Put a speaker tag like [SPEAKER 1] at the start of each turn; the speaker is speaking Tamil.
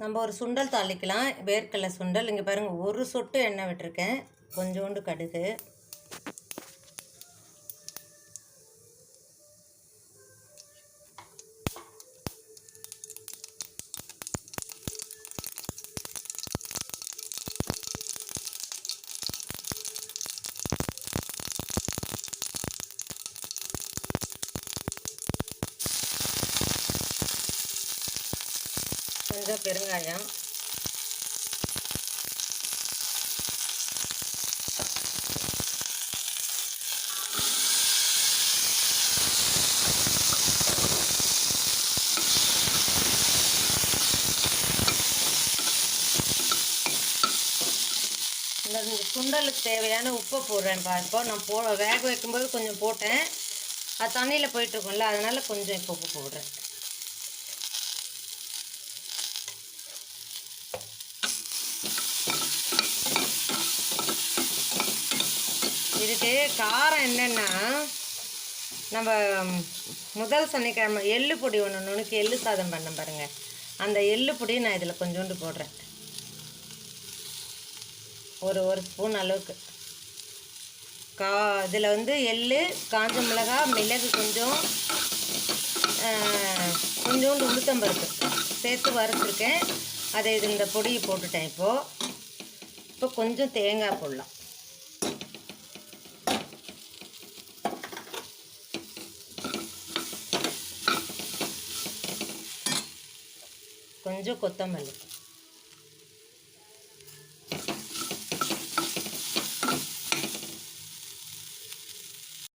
[SPEAKER 1] நம்ம ஒரு சுண்டல் தாளிக்கலாம். வேர்க்கடலை சுண்டல். இங்கே பாருங்கள், ஒரு சொட்டு எண்ணெய் விட்டுருக்கேன். கொஞ்சோண்டு கடுகு, கொஞ்சம் பெருங்காயம், இந்த சுண்டலுக்கு தேவையான உப்பை போடுறேன்ப்பா. இப்போ நான் வேக வைக்கும்போது கொஞ்சம் போட்டேன், அது தண்ணியில் போயிட்டுருக்கோம்ல, அதனால் கொஞ்சம் இப்போ உப்பு போடுறேன். இதுக்கு காரம் என்னென்னா, நம்ம முதல் சனிக்கிழமை எள்ளு பொடி ஒன்று நுணுக்கி எள்ளு சாதம் பண்ண பாருங்கள், அந்த எள்ளு பொடி நான் இதில் கொஞ்சோண்டு போடுறேன். ஒரு ஸ்பூன் அளவுக்கு. இதில் வந்து எள்ளு, காஞ்ச மிளகாய், மிளகு கொஞ்சம், கொஞ்சோண்டு உளுத்தம்பருப்பு சேர்த்து வறுத்துருக்கேன். அதை இந்த பொடியை போட்டுட்டேன். இப்போ கொஞ்சம் தேங்காய் போடலாம். கொஞ்சம் கொத்தமல்லி,